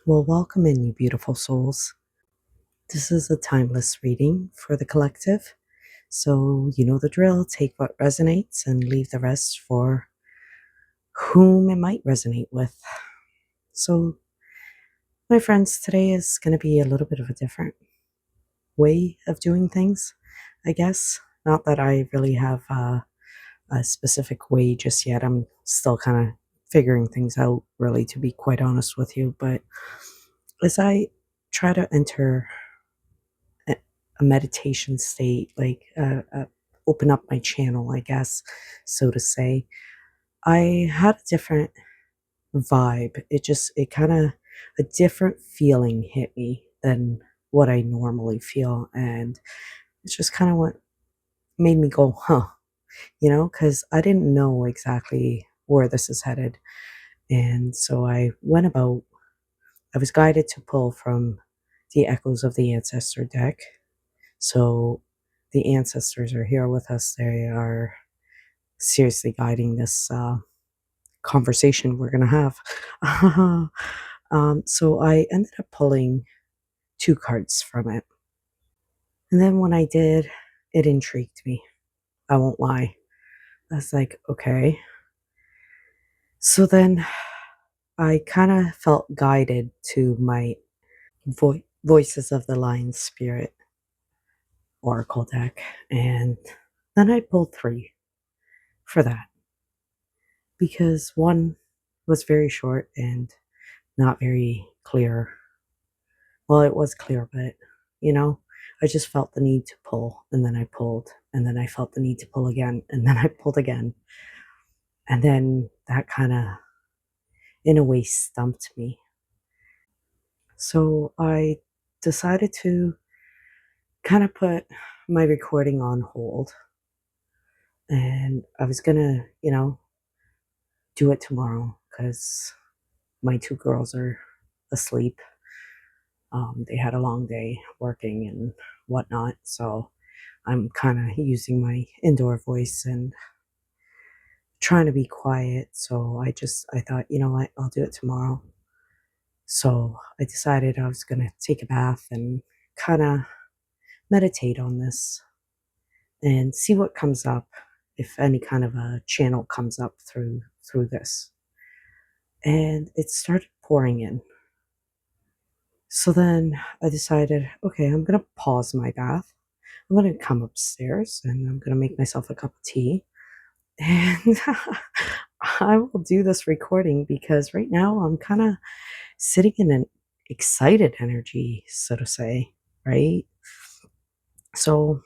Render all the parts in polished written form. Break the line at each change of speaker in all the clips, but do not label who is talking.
Well, welcome in, you beautiful souls. This is a timeless reading for the collective. So, you know the drill. Take what resonates and leave the rest for whom it might resonate with. So, my friends, today is going to be a little bit of a different way of doing things, I guess. Not that I really have a specific way just yet. I'm still kind of figuring things out, really, to be quite honest with you. But as I try to enter a meditation state, like open up my channel, I guess, so to say, I had a different vibe. It kind of, a different feeling hit me than what I normally feel. And it's just kind of what made me go, huh, because I didn't know exactly where this is headed. And so I was guided to pull from the Echoes of the Ancestor deck. So the ancestors are here with us. They are seriously guiding this conversation we're going to have. So I ended up pulling two cards from it. And then when I did, it intrigued me. I won't lie. I was like, okay. So then I kind of felt guided to my Voices of the Lion Spirit Oracle deck. And then I pulled three for that, because one was very short and not very clear. Well, it was clear, but you know, I just felt the need to pull, and then I pulled, and then I felt the need to pull again, and then I pulled again. And then that kind of, in a way, stumped me. So I decided to kind of put my recording on hold, and I was gonna, do it tomorrow because my two girls are asleep. They had a long day working and whatnot, so I'm kind of using my indoor voice and trying to be quiet. So I thought, you know what, I'll do it tomorrow. So I decided I was going to take a bath and kind of meditate on this and see what comes up, if any kind of a channel comes up through this. And it started pouring in. So then I decided, okay, I'm going to pause my bath. I'm going to come upstairs and I'm going to make myself a cup of tea. And I will do this recording because right now I'm kind of sitting in an excited energy, so to say, right? So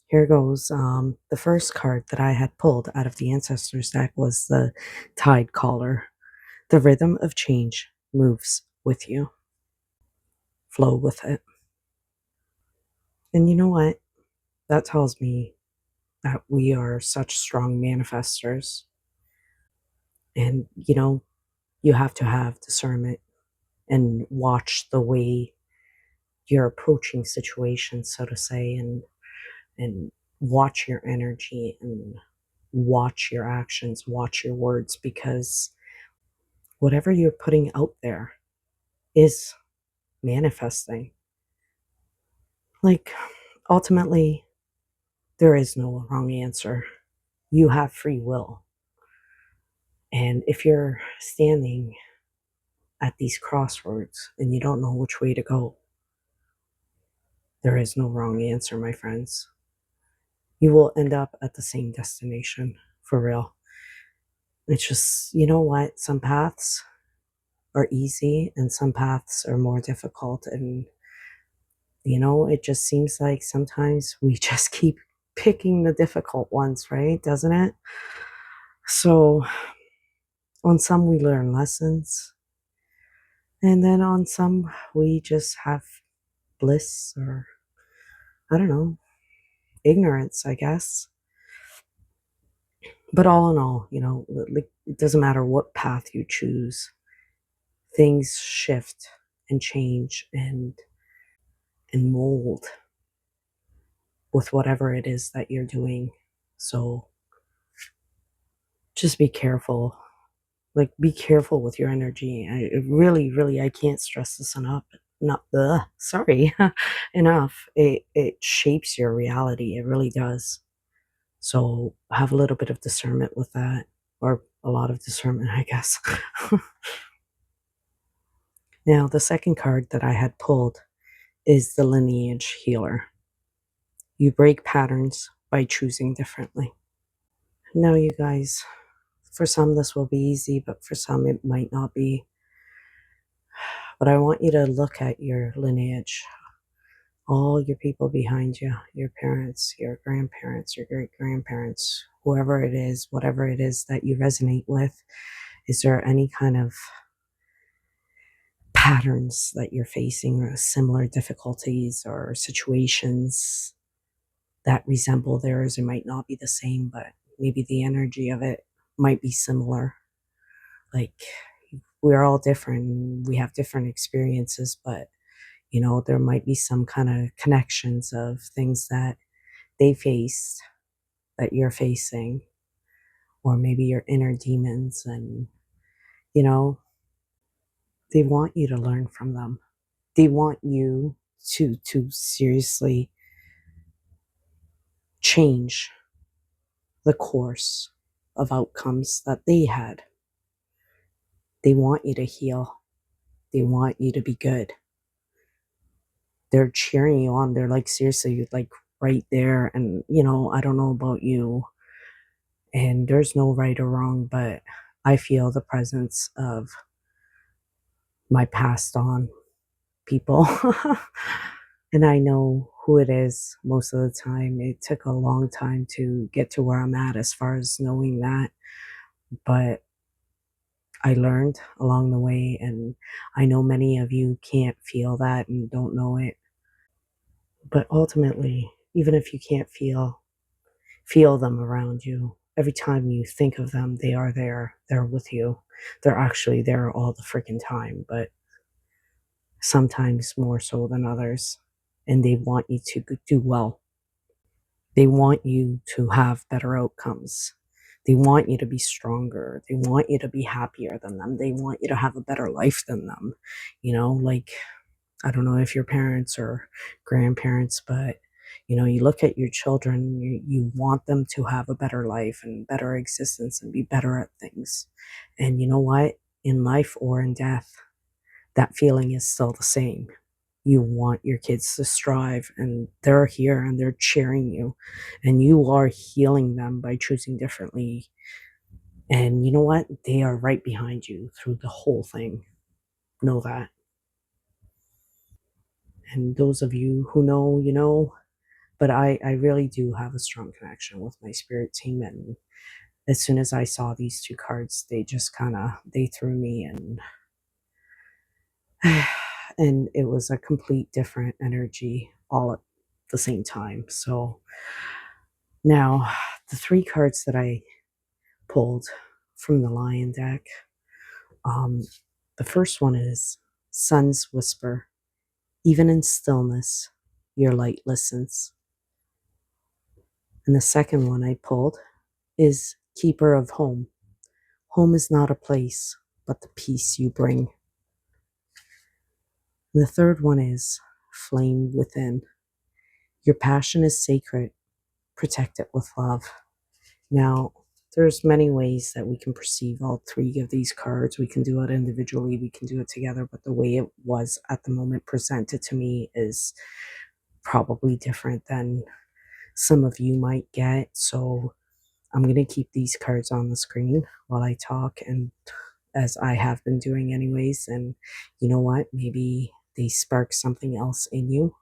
here goes. The first card that I had pulled out of the Ancestors deck was the Tide Caller. The rhythm of change moves with you. Flow with it. And you know what? That tells me that we are such strong manifestors. And, you have to have discernment and watch the way you're approaching situations, so to say, and watch your energy and watch your actions, watch your words, because whatever you're putting out there is manifesting. Like, ultimately, there is no wrong answer. You have free will. And if you're standing at these crossroads and you don't know which way to go, there is no wrong answer, my friends. You will end up at the same destination, for real. It's just, you know what? Some paths are easy and some paths are more difficult. And, it just seems like sometimes we just keep picking the difficult ones, right? Doesn't it? So, on some, we learn lessons. And then on some, we just have bliss, or, I don't know, ignorance, I guess. But all in all, like, it doesn't matter what path you choose, things shift and change and mold with whatever it is that you're doing. So just be careful Like, be careful with your energy. Really, I can't stress this enough. Not sorry, enough. It shapes your reality. It really does. So have a little bit of discernment with that, or a lot of discernment, I guess. Now, the second card that I had pulled is the lineage healer. You break patterns by choosing differently. Now, you guys, for some this will be easy, but for some it might not be. But I want you to look at your lineage, all your people behind you, your parents, your grandparents, your great grandparents, whoever it is, whatever it is that you resonate with. Is there any kind of patterns that you're facing, or similar difficulties or situations that resemble theirs? It might not be the same, but maybe the energy of it might be similar. Like, we're all different. We have different experiences, but there might be some kind of connections of things that they faced that you're facing, or maybe your inner demons, and you know, they want you to learn from them. They want you to seriously change the course of outcomes that they had. They want you to heal. They want you to be good. They're cheering you on. They're like, seriously, like right there. And, I don't know about you, and there's no right or wrong, but I feel the presence of my passed on people. And I know who it is most of the time. It took a long time to get to where I'm at as far as knowing that. But I learned along the way, and I know many of you can't feel that and don't know it. But ultimately, even if you can't feel them around you, every time you think of them, they are there. They're with you. They're actually there all the freaking time, but sometimes more so than others. And they want you to do well. They want you to have better outcomes. They want you to be stronger. They want you to be happier than them. They want you to have a better life than them. Like, I don't know if your parents or grandparents, but you look at your children, you want them to have a better life and better existence and be better at things. And you know what? In life or in death, that feeling is still the same. You want your kids to strive, and they're here and they're cheering you, and you are healing them by choosing differently. And you know what? They are right behind you through the whole thing. Know that. And those of you who know, but I really do have a strong connection with my spirit team. And as soon as I saw these two cards, they just they threw me, and it was a complete different energy all at the same time. So now, the three cards that I pulled from the Lion deck, um, the first one is Sun's Whisper. Even in stillness, your light listens. And the second one I pulled is Keeper of Home. Home is not a place, but the peace you bring. And the third one is Flame Within. Your passion is sacred. Protect it with love. Now, there's many ways that we can perceive all three of these cards. We can do it individually, we can do it together, but the way it was at the moment presented to me is probably different than some of you might get. So I'm going to keep these cards on the screen while I talk, and as I have been doing anyways. And you know what? Maybe they spark something else in you.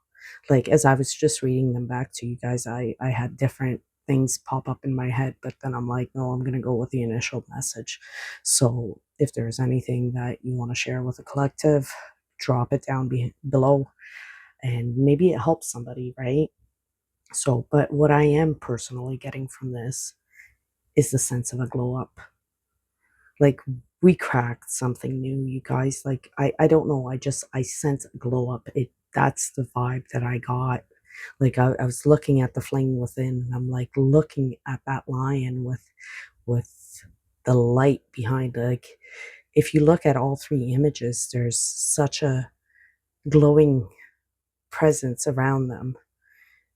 Like, as I was just reading them back to you guys, I had different things pop up in my head, but then I'm like, no, I'm going to go with the initial message. So if there's anything that you want to share with the collective, drop it down below, and maybe it helps somebody, right? So, but what I am personally getting from this is the sense of a glow up. Like, we cracked something new, you guys. Like, I don't know, I sense a glow up. That's the vibe that I got. Like, I was looking at the flame within, and I'm like looking at that lion with the light behind, like, if you look at all three images, there's such a glowing presence around them.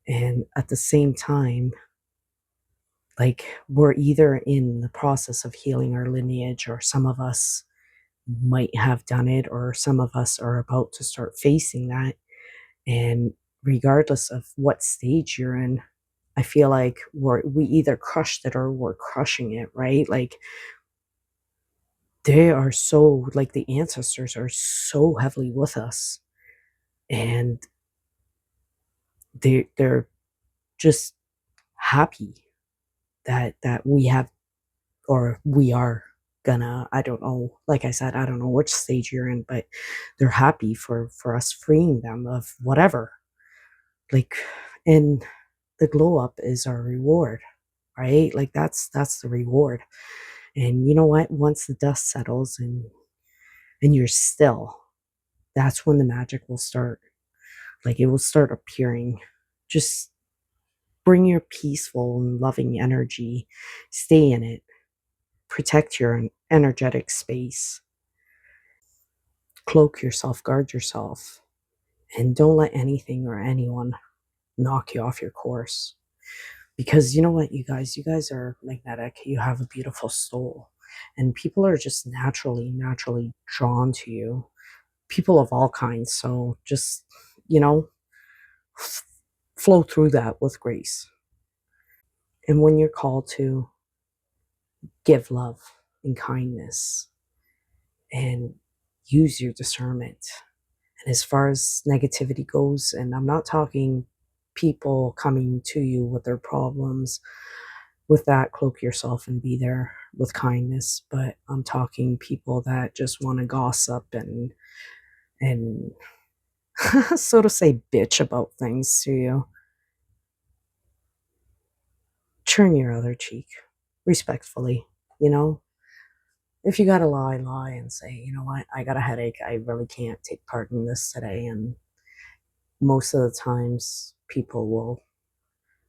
And at the same time, like, we're either in the process of healing our lineage, or some of us might have done it, or some of us are about to start facing that. And regardless of what stage you're in, I feel like we either crushed it or we're crushing it, right? Like, they are so, like, the ancestors are so heavily with us, and they're just happy that we have, or we are gonna, I don't know, like I said, I don't know which stage you're in, but they're happy for us freeing them of whatever. Like, and the glow up is our reward, right? Like, that's the reward. And you know what? Once the dust settles and you're still, that's when the magic will start. Like, it will start appearing. Just bring your peaceful and loving energy, stay in it, protect your energetic space, cloak yourself, guard yourself, and don't let anything or anyone knock you off your course. Because you know what, you guys are magnetic. You have a beautiful soul, and people are just naturally drawn to you. People of all kinds. So just, you know, flow through that with grace. And when you're called to give love and kindness and use your discernment. And as far as negativity goes, and I'm not talking people coming to you with their problems, with that, cloak yourself and be there with kindness. But I'm talking people that just want to gossip and so to say, bitch about things to you. Turn your other cheek respectfully, you know. If you gotta lie, lie and say, you know what, I got a headache. I really can't take part in this today. And most of the times, people will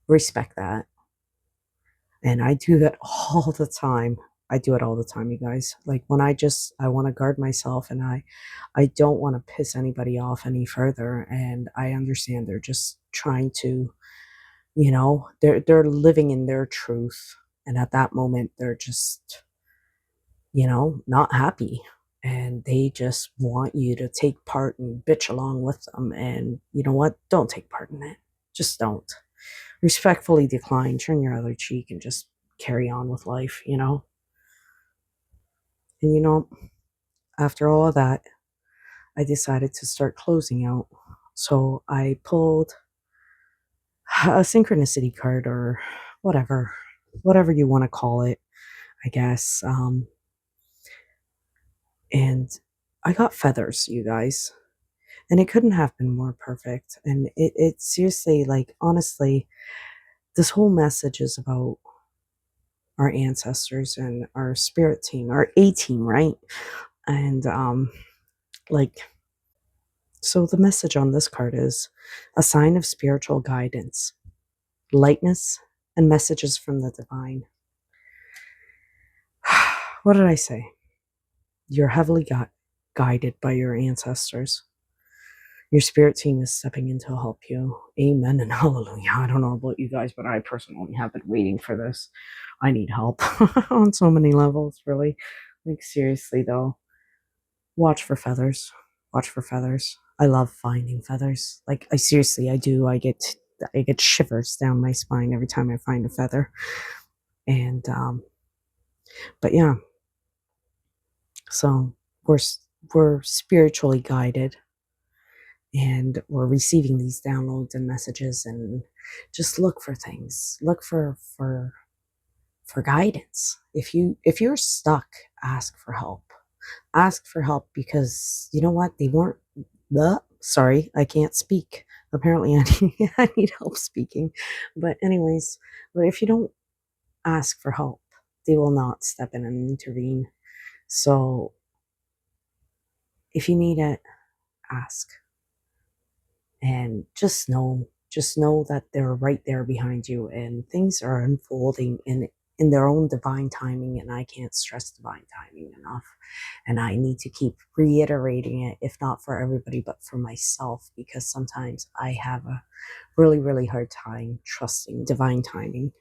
respect that. And I do that all the time. I do it all the time, you guys. Like, when I want to guard myself, and I don't want to piss anybody off any further. And I understand they're just trying to, they're living in their truth. And at that moment, they're just, not happy. And they just want you to take part and bitch along with them. And you know what? Don't take part in it. Just don't. Respectfully decline, turn your other cheek, and just carry on with life, you know? And after all of that, I decided to start closing out. So I pulled a synchronicity card, or whatever you want to call it, I guess. And I got feathers, you guys. And it couldn't have been more perfect. And it seriously, like, honestly, this whole message is about our ancestors and our spirit team, our A team, right? And like, so the message on this card is a sign of spiritual guidance, lightness, and messages from the divine. What did I say? You're heavily guided by your ancestors. Your spirit team is stepping in to help you. Amen and hallelujah. I don't know about you guys, but I personally have been waiting for this. I need help on so many levels, really. Like, seriously, though. Watch for feathers. Watch for feathers. I love finding feathers. Like, I do. I get shivers down my spine every time I find a feather. And but yeah, so we're spiritually guided, and we're receiving these downloads and messages, and just look for things. Look for guidance. If you're stuck, ask for help. Ask for help, because you know what? They weren't sorry, I can't speak. Apparently I need help speaking. But anyways, but if you don't ask for help, they will not step in and intervene. So if you need it, ask. And just know that they're right there behind you, and things are unfolding in in their own divine timing, and I can't stress divine timing enough. And I need to keep reiterating it, if not for everybody, but for myself, because sometimes I have a really, really hard time trusting divine timing.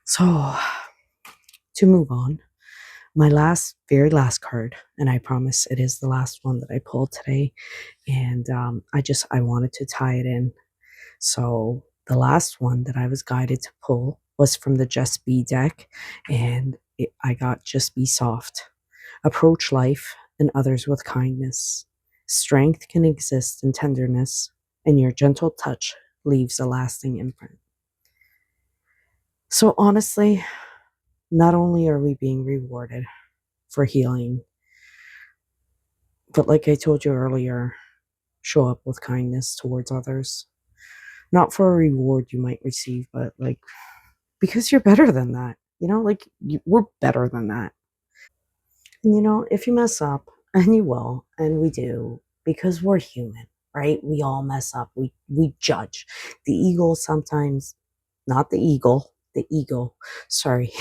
So, to move on, my very last card, and I promise it is the last one that I pulled today, and I wanted to tie it in. So the last one that I was guided to pull was from the Just Be deck, and I got Just Be Soft. Approach life and others with kindness. Strength can exist in tenderness, and your gentle touch leaves a lasting imprint. So honestly, not only are we being rewarded for healing, but like I told you earlier, show up with kindness towards others. Not for a reward you might receive, but like because you're better than that. We're better than that. And if you mess up, and you will, and we do, because we're human, right? We all mess up. We judge. The ego sometimes, not the eagle, the ego, sorry.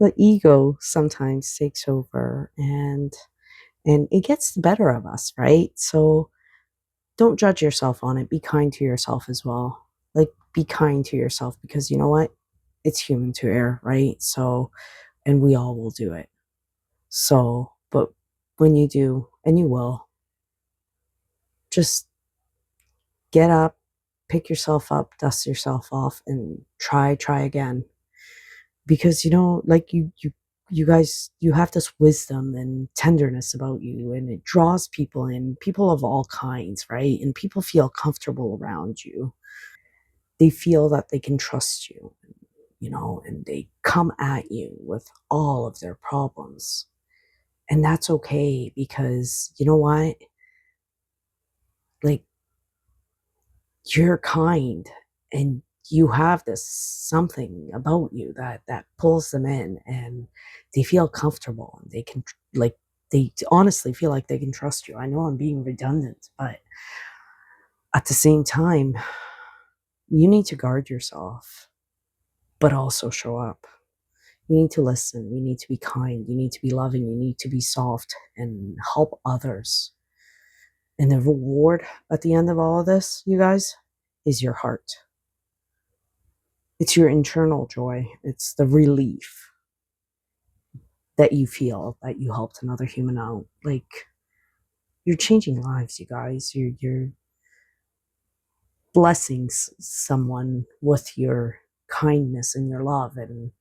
The ego sometimes takes over and it gets the better of us, right? So don't judge yourself on it. Be kind to yourself as well. Like, be kind to yourself, because you know what? It's human to err, right? So, and we all will do it. So, but when you do, and you will, just get up, pick yourself up, dust yourself off, and try again. Because like you guys, you have this wisdom and tenderness about you, and it draws people in, people of all kinds, right? And people feel comfortable around you. They feel that they can trust you, and they come at you with all of their problems. And that's okay, because you know what? Like, you're kind, and you have this something about you that pulls them in, and they feel comfortable, and they can, like, they honestly feel like they can trust you. I know I'm being redundant, but at the same time, you need to guard yourself, but also show up. You need to listen. You need to be kind. You need to be loving. You need to be soft and help others. And the reward at the end of all of this, you guys, is your heart. It's your internal joy. It's the relief that you feel that you helped another human out. Like, you're changing lives, you guys. You're blessing someone with your kindness and your love. And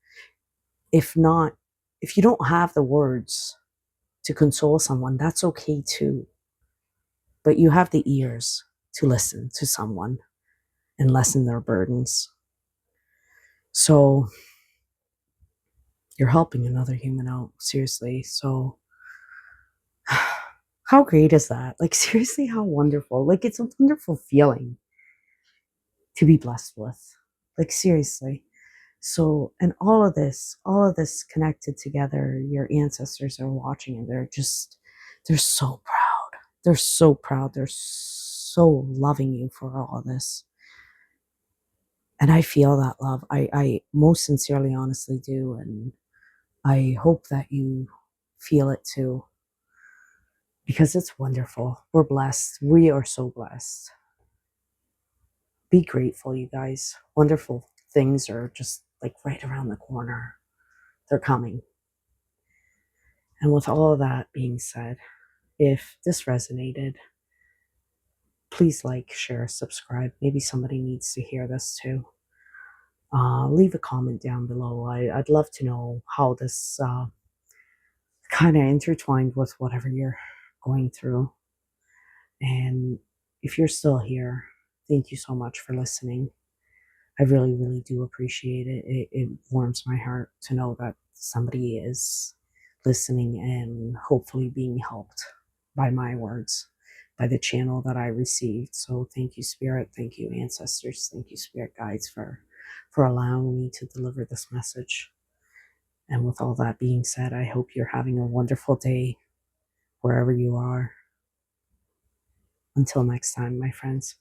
if not, if you don't have the words to console someone, that's okay too. But you have the ears to listen to someone and lessen their burdens. So you're helping another human out, seriously. So how great is that? Like, seriously, how wonderful. Like, it's a wonderful feeling to be blessed with. Like, seriously. So, and all of this connected together, your ancestors are watching, and they're so proud. They're so proud. They're so loving you for all of this. And I feel that love. I most sincerely, honestly do. And I hope that you feel it too, because it's wonderful. We're blessed. We are so blessed. Be grateful, you guys. Wonderful things are just like right around the corner. They're coming. And with all of that being said, if this resonated, please like, share, subscribe. Maybe somebody needs to hear this too. Leave a comment down below. I'd love to know how this kind of intertwined with whatever you're going through. And if you're still here, thank you so much for listening. I really, really do appreciate it. It warms my heart to know that somebody is listening and hopefully being helped by my words, by the channel that I received. So thank you, Spirit. Thank you, ancestors. Thank you, Spirit guides, for allowing me to deliver this message. And with all that being said, I hope you're having a wonderful day wherever you are. Until next time, my friends.